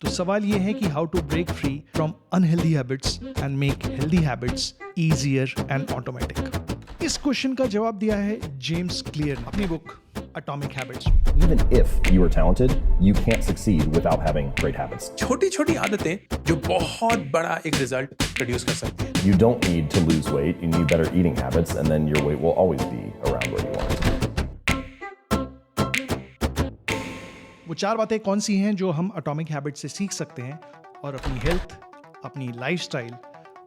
तो सवाल ये है कि how to break free from unhealthy habits and make healthy habits easier and automatic. इस क्वेश्चन का जवाब दिया है जेम्स क्लियर ने अपनी book atomic habits. Even if you are talented, you can't succeed without having great habits. छोटी छोटी आदतें जो बहुत बड़ा एक रिजल्ट प्रोड्यूस कर सकती हैं। You don't need to lose weight, you need better eating habits, and then your weight will always be around where you want it. वो चार बातें कौन सी हैं जो हम एटॉमिक हैबिट से सीख सकते हैं और अपनी हेल्थ, अपनी लाइफस्टाइल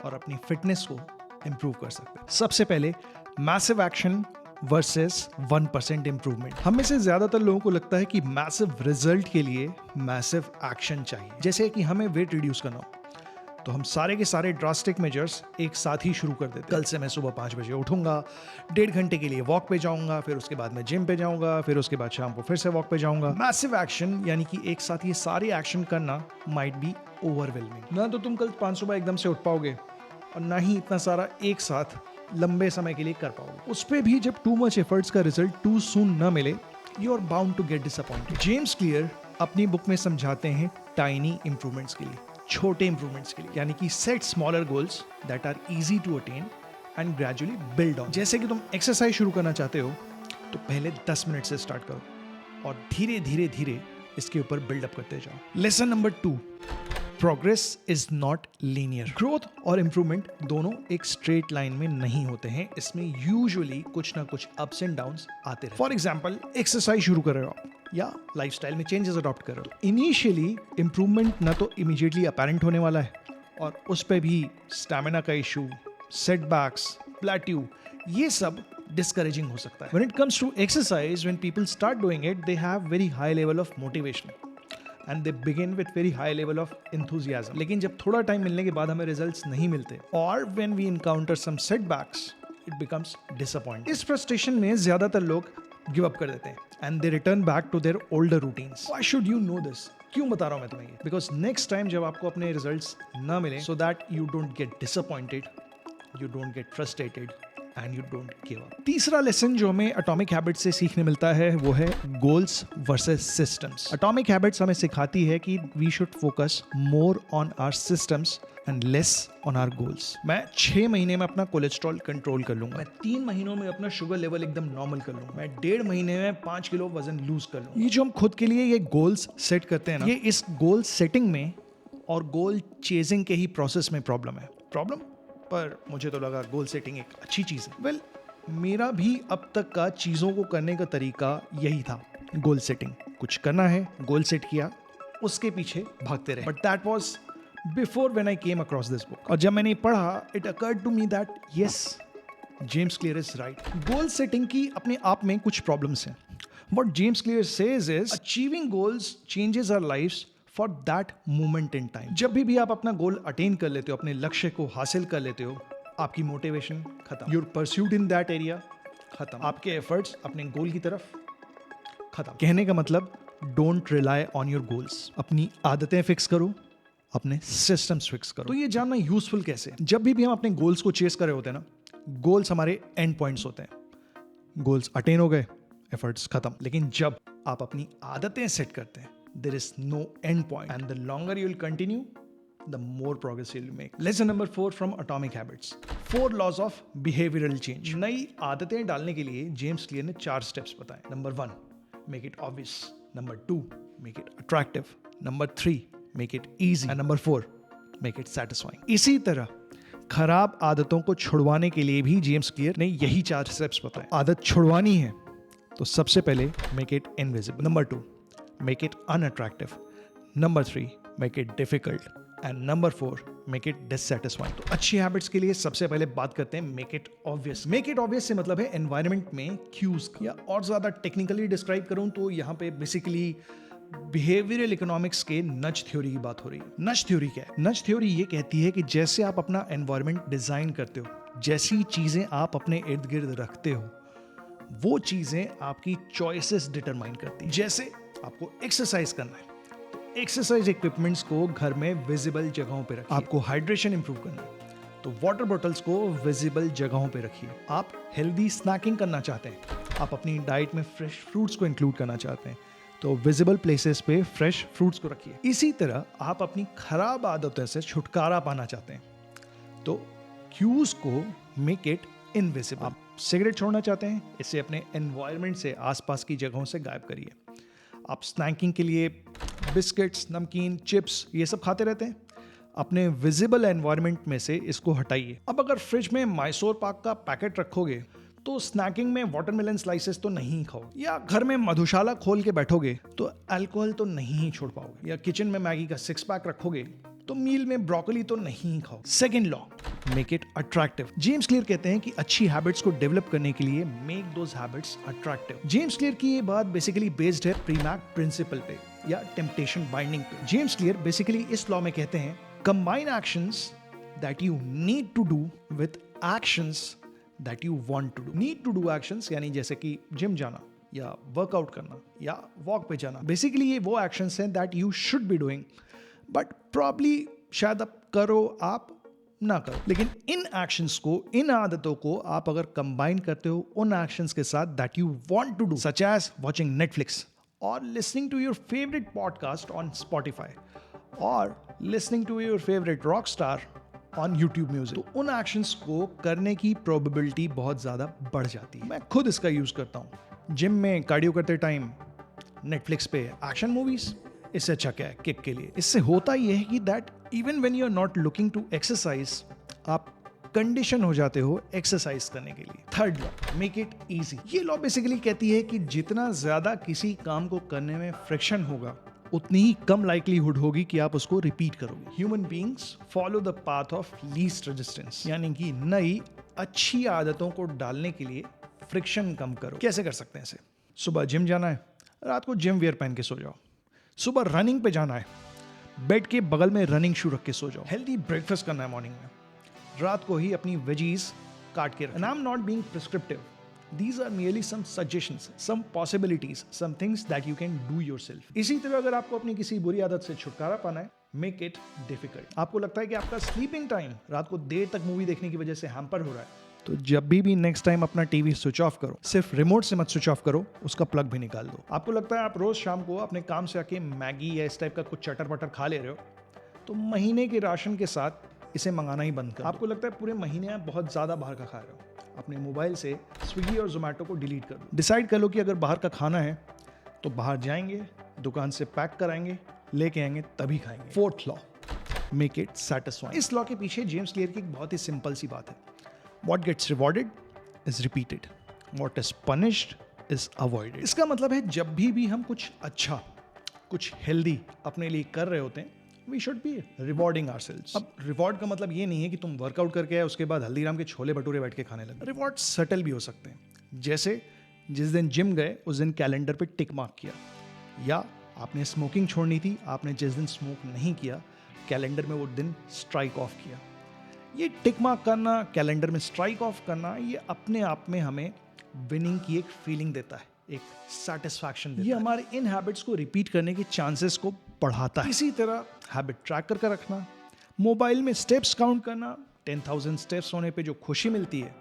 और अपनी फिटनेस को इंप्रूव कर सकते हैं। सबसे पहले मैसिव एक्शन वर्सेस 1% इंप्रूवमेंट। हम में से ज्यादातर लोगों को लगता है कि मैसिव रिजल्ट के लिए मैसिव एक्शन चाहिए। जैसे कि हमें वेट रिड्यूस करना हो तो हम सारे के सारे ड्रास्टिक मेजर्स एक साथ ही शुरू कर देते हैं। कल से मैं सुबह 5 बजे उठूंगा, 1.5 घंटे के लिए वॉक पे जाऊंगा, फिर उसके बाद मैं जिम पे जाऊंगा, फिर उसके बाद शाम को फिर से वॉक पे जाऊंगा। मैसिव एक्शन यानी कि एक साथ ये सारे एक्शन करना माइट बी ओवरवेलमिंग। ना तो तुम कल 5 सुबह एकदम से उठ पाओगे और ना ही इतना सारा एक साथ लंबे समय के लिए कर पाओगे। उस पे भी जब टू मच एफर्ट्स का रिजल्ट टू सून न मिले, you are bound to get disappointed. James Clear अपनी बुक में समझाते हैं टाइनी इंप्रूवमेंट्स के लिए, छोटे इंप्रूवमेंट्स के लिए, यानी कि set smaller goals that are easy to attain and gradually build on. जैसे कि तुम एक्सरसाइज शुरू करना चाहते हो तो पहले 10 मिनट से स्टार्ट करो और धीरे धीरे धीरे इसके ऊपर बिल्डअप करते जाओ। Lesson number 2, progress is not linear. Growth और इंप्रूवमेंट दोनों एक स्ट्रेट लाइन में नहीं होते हैं, इसमें यूजुअली कुछ ना कुछ अप्स एंड डाउन्स आते रहते हैं। फॉर एग्जांपल, एक्सरसाइज शुरू कर रहे हो या लाइफस्टाइल में चेंजेस अडॉप्ट कर रहे हो। इनिशियली इंप्रूवमेंट ना तो इमीडिएटली अपेरेंट होने वाला है और उस पे भी स्टैमिना का इशू, सेटबैक्स, प्लेट्यू, ये सब डिस्करेजिंग हो सकता है। When it comes to exercise, when people start doing it, they have very high level of motivation and they begin with very high level of enthusiasm. लेकिन जब थोड़ा time मिलने के बाद हमें रिजल्ट्स नहीं मिलते और when we encounter some setbacks, it becomes disappointing. इस फ्रस्ट्रेशन में ज्यादातर लोग गिव अप कर देते हैं and they return back to their older routines. Why should you know this? क्यों बता रहा हूं मैं तुम्हें ये? Because next time जब आपको अपने रिजल्ट्स ना मिले, so that you don't get disappointed, you don't get frustrated and you don't give up. तीसरा लेसन जो हमें एटॉमिक हैबिट्स से सीखने मिलता है वो है goals versus systems. Atomic habits हमें सिखाती है कि we should focus more on our systems and less on our goals. मैं 6 महीने में अपना कोलेस्ट्रॉल कंट्रोल कर लूंगा, मैं 3 महीनों में अपना शुगर लेवल एकदम नॉर्मल कर लूंगा, मैं 1.5 महीने में 5 किलो वजन लूज कर लूंगा। ये जो हम खुद के लिए ये गोल्स सेट करते हैं ना, ये इस गोल सेटिंग में और गोल चेजिंग के ही प्रोसेस में प्रॉब्लम है। पर मुझे तो लगा गोल सेटिंग एक अच्छी चीज है। वेल, मेरा भी अब तक का चीजों को करने का तरीका यही था, गोल सेटिंग। कुछ करना है, गोल सेट किया, उसके पीछे भागते रहे। But that was before when I came across this book. और जब मैंने पढ़ा, it occurred to me that yes, James Clear is right. Goal setting की अपने आप में कुछ प्रॉब्लम्स हैं। What James Clear says is achieving goals changes our lives for that moment in time. जब भी आप अपना गोल अटेन कर लेते हो, अपने लक्ष्य को हासिल कर लेते हो, आपकी मोटिवेशन खत्म, your pursuit in that area खत्म, आपके एफर्ट्स अपने गोल की तरफ खत्म। कहने का मतलब, don't rely on your goals. अपनी आदतें फिक्स करो, अपने सिस्टम्स फिक्स करो। तो ये जानना यूजफुल कैसे? जब भी हम अपने गोल्स को चेस कर रहे होते हैं ना, गोल्स हमारे एंड पॉइंट्स होते हैं। गोल्स अटेन हो गए, एफर्ट्स खत्म। लेकिन जब आप अपनी आदतें सेट करते हैं, there is no end point, and the longer you will continue, the more progress you will make. Lesson number 4 from Atomic Habits. 4 laws of behavioral change. नई आदतें डालने के लिए जेम्स क्लियर ने 4 स्टेप्स बताए। Number 1, make it obvious. Number 2, make it attractive. Number 3, make it easy. And number 4, make it satisfying. इसी तरह खराब आदतों को छुड़वाने के लिए भी जेम्स क्लियर ने यही 4 स्टेप्स बताए। आदत छुड़वानी है तो सबसे पहले make it invisible. Number 2, make it unattractive. Number 3, make it difficult. And number 4, make it dissatisfying. तो अच्छी हैबिट्स के लिए सबसे पहले बात करते हैं make it obvious. make it obvious से मतलब है एनवायरनमेंट में क्यूज, या और ज्यादा टेक्निकली डिस्क्राइब करूं तो यहाँ पे बेसिकली बिहेवियरल इकोनॉमिक्स के नज थ्योरी की बात हो रही है। नज थ्योरी क्या है? नज थ्योरी ये कहती है कि जैसे आप अपना एनवायरनमेंट डिजाइन करते हो, जैसी चीजें आप अपने इर्द गिर्द रखते हो, वो चीजें आपकी चॉइसेस डिटरमाइन करती हैं। जैसे आपको एक्सरसाइज करना है तो एक्सरसाइज इक्विपमेंट्स को घर में विजिबल जगहों पे रखिए। आपको हाइड्रेशन इंप्रूव करना है तो वाटर बॉटल्स को विजिबल जगहों पे रखिए। आप हेल्दी स्नैकिंग करना चाहते हैं, आप अपनी डाइट में फ्रेश फ्रूट्स को इंक्लूड करना चाहते हैं, तो विजिबल प्लेसेस पे फ्रेश फ्रूट्स को रखिए। इसी तरह आप अपनी खराब आदतों से छुटकारा पाना चाहते हैं तो क्यूज को मेक इट इनविजिबल। आप सिगरेट छोड़ना चाहते हैं, इसे अपने एनवायरनमेंट से, आसपास की जगहों से गायब करिए। आप स्नैकिंग के लिए बिस्किट्स, नमकीन, चिप्स ये सब खाते रहते हैं, अपने विजिबल एनवायरनमेंट में से इसको हटाइए। अब अगर फ्रिज में मैसूर पाक का पैकेट रखोगे तो स्नैकिंग में वाटरमेलन स्लाइसेस तो नहीं खाओगे, या घर में मधुशाला खोल के बैठोगे तो अल्कोहल तो नहीं छोड़ पाओगे, या किचन में मैगी का 6 पैक रखोगे तो मील में ब्रोकली तो नहीं खाओ। Second law, make it attractive. James clear कहते हैं कि अच्छी हैबिट्स को डेवलप करने के लिए make those habits attractive. James clear की ये बात बेसिकली बेस्ड है प्रीमैक प्रिंसिपल पे या टेम्पटेशन बाइंडिंग पे। जेम्स क्लियर बेसिकली इस लॉ में कहते हैं combine actions that you need to do with actions that you want to do. Need to do actions यानी जैसे कि जिम जाना या वर्कआउट करना या वॉक पे जाना। बेसिकली ये वो एक्शंस हैं that you should be doing but probably शायद आप करो, आप ना करो। लेकिन इन एक्शंस को, इन आदतों को आप अगर कंबाइन करते हो उन एक्शंस के साथ that you want to do, such as watching Netflix और listening to your favourite podcast on Spotify और listening to your favourite rock star on YouTube music, तो उन एक्शंस को करने की प्रोबेबिलिटी बहुत ज्यादा बढ़ जाती है। मैं खुद इसका यूज करता हूँ जिम में कार्डियो करते टाइम, नेटफ्लिक्स पे एक्शन मूवीज। इससे अच्छा क्या है किक के लिए। इससे होता यह है कि that even when you are not looking to exercise, आप कंडीशन हो जाते हो एक्सरसाइज करने के लिए। Third law, make it easy. ये लॉ बेसिकली कहती है कि जितना ज्यादा किसी काम को करने में फ्रिक्शन होगा उतनी ही कम लाइकलीहुड होगी कि आप उसको रिपीट करोगे। Human beings follow the path of least resistance, यानी कि नई अच्छी आदतों को डालने के लिए फ्रिक्शन कम करो। कैसे कर सकते हैं इसे? सुबह जिम जाना है, रात को जिम वेयर पहन के सो जाओ। सुबह रनिंग पे जाना है, बेड के बगल में रनिंग शू रख के सो जाओ। हेल्दी ब्रेकफास्ट करना है मॉर्निंग में, रात को ही अपनी वेजीज काट के रखो। And I am not being prescriptive, these are merely some suggestions, some possibilities, some things that you can do yourself. इसी तरह अगर आपको अपनी किसी बुरी आदत से छुटकारा पाना है, make it difficult. आपको लगता है कि आपका स्लीपिंग टाइम रात को देर तक मूवी देखने की वजह से हैम्पर हो रहा है, तो जब भी नेक्स्ट टाइम अपना टीवी स्विच ऑफ करो, सिर्फ रिमोट से मत स्विच ऑफ करो, उसका प्लग भी निकाल दो। आपको लगता है आप रोज शाम को अपने काम से आके मैगी या इस टाइप का कुछ चटर पटर खा ले रहे हो, तो महीने के राशन के साथ इसे मंगाना ही बंद कर। आपको लगता है पूरे महीने आप बहुत ज्यादा बाहर का खा रहे हो, अपने मोबाइल से स्विगी और जोमेटो को डिलीट कर दो। डिसाइड कर लो कि अगर बाहर का खाना है तो बाहर जाएंगे, दुकान से पैक कराएंगे, लेके आएंगे, तभी खाएंगे। Fourth law, make it satisfying. इस लॉ के पीछे जेम्स क्लियर की एक बहुत ही सिंपल सी बात है, what gets rewarded is repeated, what is punished is avoided. इसका मतलब है जब भी हम कुछ अच्छा, कुछ हेल्दी अपने लिए कर रहे होते हैं, we should be rewarding ourselves. अब रिवॉर्ड का मतलब ये नहीं है कि तुम वर्कआउट करके आए उसके बाद हल्दीराम के छोले भटूरे बैठ के खाने लगे। रिवॉर्ड सटल भी हो सकते हैं, जैसे जिस दिन जिम गए उस दिन कैलेंडर पे टिक मार्क किया, या आपने स्मोकिंग छोड़नी थी, आपने जिस दिन स्मोक नहीं किया कैलेंडर में वो दिन स्ट्राइक ऑफ किया। ये टिक मार्क करना, कैलेंडर में स्ट्राइक ऑफ करना, ये अपने आप में हमें विनिंग की एक फीलिंग देता है, एक सेटिस्फैक्शन देता है। ये हमारे इन हैबिट्स को रिपीट करने के चांसेस को बढ़ाता है। इसी तरह हैबिट ट्रैक करके रखना, मोबाइल में स्टेप्स काउंट करना, 10,000 स्टेप्स होने पे जो खुशी मिलती है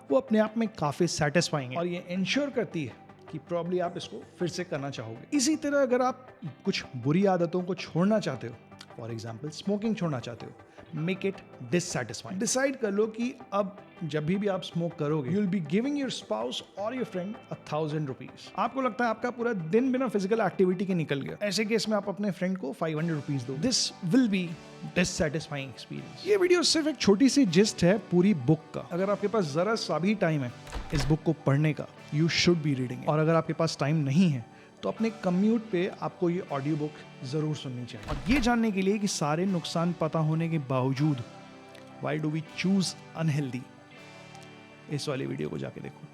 वो अपने आप में काफ़ी सेटिस्फाइंग है और ये इंश्योर करती है कि प्रॉब्ली आप इसको फिर से करना चाहोगे। इसी तरह अगर आप कुछ बुरी आदतों को छोड़ना चाहते हो, फॉर एग्जाम्पल स्मोकिंग छोड़ना चाहते हो, मेक इट डिससैटिस्फाइंग। डिसाइड कर लो कि अब जब भी आप स्मोक करोगे, you will be giving your spouse और योर फ्रेंड 1,000 रुपीज। आपको लगता है आपका पूरा दिन बिना फिजिकल एक्टिविटी के निकल गया, ऐसे केस में आप अपने फ्रेंड को 500 रुपीज दो। This will be dissatisfying experience. ये वीडियो सिर्फ एक छोटी सी जिस्ट है पूरी बुक का। अगर आपके पास जरा सा भी टाइम है इस बुक को पढ़ने का, यू शुड बी रीडिंग। और अगर आपके पास टाइम नहीं है तो अपने कम्यूट पे आपको ये ऑडियो बुक जरूर सुननी चाहिए। और ये जानने के लिए कि सारे नुकसान पता होने के बावजूद why do we choose unhealthy, इस वाली वीडियो को जाके देखो।